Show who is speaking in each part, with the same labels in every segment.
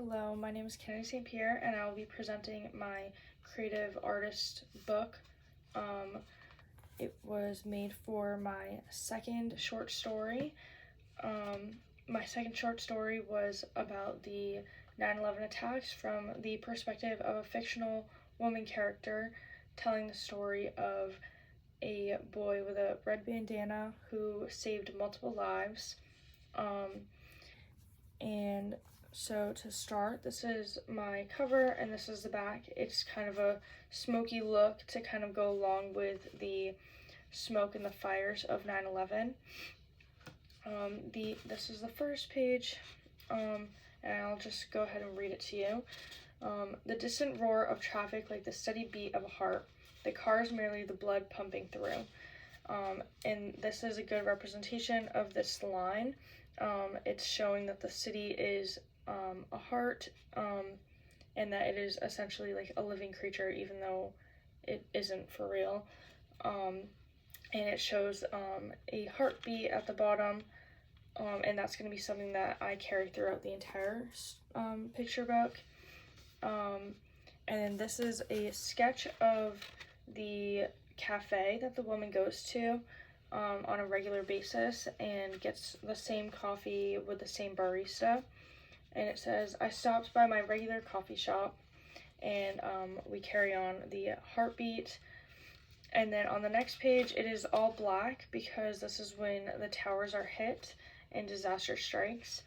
Speaker 1: Hello, my name is Kennedy St. Pierre, and I will be presenting my creative artist book. It was made for my second short story. My second short story was about the 9/11 attacks from the perspective of a fictional woman character telling the story of a boy with a red bandana who saved multiple lives. And so to start, this is my cover and this is the back. It's kind of a smoky look to kind of go along with the smoke and the fires of 9/11. This is the first page, and I'll just go ahead and read it to you. The distant roar of traffic like the steady beat of a heart. The car is merely the blood pumping through. And this is a good representation of this line. It's showing that the city is a heart, and that it is essentially like a living creature, even though it isn't for real. And it shows a heartbeat at the bottom, and that's going to be something that I carry throughout the entire picture book. And then this is a sketch of the cafe that the woman goes to on a regular basis and gets the same coffee with the same barista. And it says, "I stopped by my regular coffee shop," and we carry on the heartbeat. And then on the next page, it is all black because this is when the towers are hit and disaster strikes.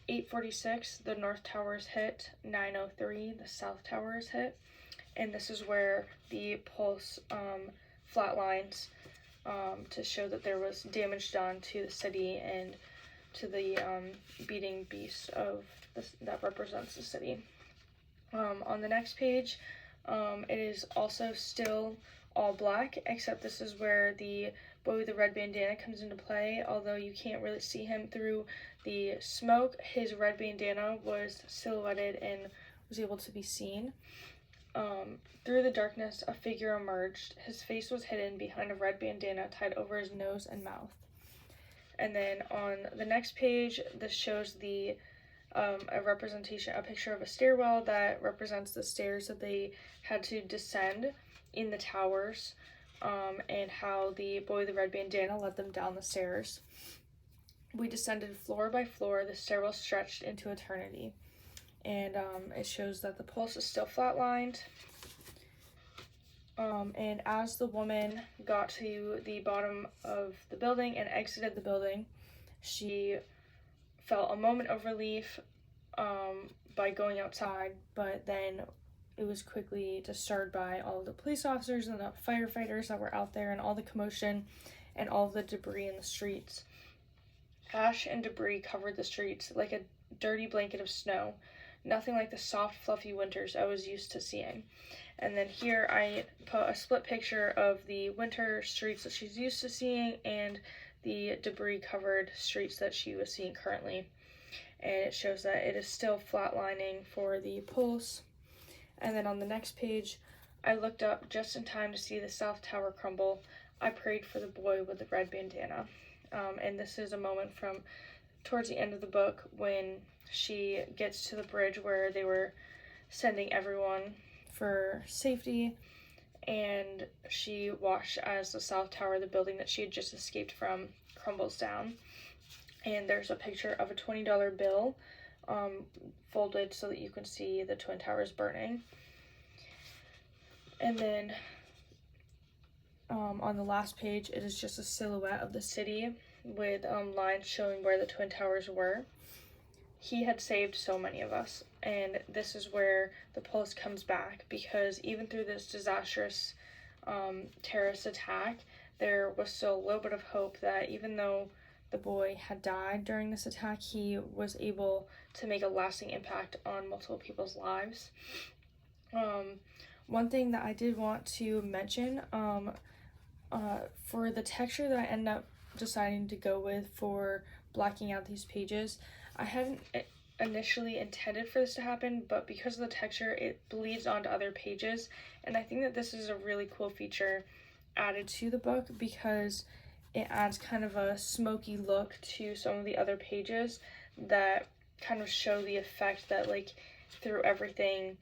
Speaker 1: 8:46, the North Tower is hit. 9:03, the South Tower is hit. And this is where the pulse flatlines to show that there was damage done to the city and to the beating beast that represents the city. On the next page, it is also still all black, except this is where the boy with the red bandana comes into play. Although you can't really see him through the smoke, his red bandana was silhouetted and was able to be seen. Through the darkness, a figure emerged. His face was hidden behind a red bandana tied over his nose and mouth. And then on the next page, this shows a picture of a stairwell that represents the stairs that they had to descend in the towers, and how the boy with the red bandana led them down the stairs. We descended floor by floor. The stairwell stretched into eternity. And it shows that the pulse is still flatlined. And as the woman got to the bottom of the building and exited the building, she felt a moment of relief by going outside, but then it was quickly disturbed by all of the police officers and the firefighters that were out there and all the commotion and all of the debris in the streets. Ash and debris covered the streets like a dirty blanket of snow. Nothing like the soft, fluffy winters I was used to seeing. And then here I put a split picture of the winter streets that she's used to seeing and the debris-covered streets that she was seeing currently. And it shows that it is still flatlining for the pulse. And then on the next page, I looked up just in time to see the South Tower crumble. I prayed for the boy with the red bandana. And this is a moment from towards the end of the book when she gets to the bridge where they were sending everyone for safety, and she watched as the South Tower, the building that she had just escaped from, crumbles down. And there's a picture of a $20 bill folded so that you can see the Twin Towers burning. And then on the last page, it is just a silhouette of the city with lines showing where the Twin Towers were. He had saved so many of us, and this is where the pulse comes back, because even through this disastrous terrorist attack, there was still a little bit of hope that even though the boy had died during this attack, he was able to make a lasting impact on multiple people's lives. One thing that I did want to mention, for the texture that I ended up deciding to go with for blacking out these pages, I hadn't initially intended for this to happen, but because of the texture, it bleeds onto other pages, and I think that this is a really cool feature added to the book because it adds kind of a smoky look to some of the other pages that kind of show the effect that, like, through everything,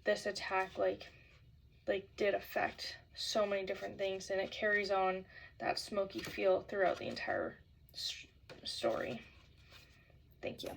Speaker 1: this attack like did affect so many different things, and it carries on that smoky feel throughout the entire story. Thank you.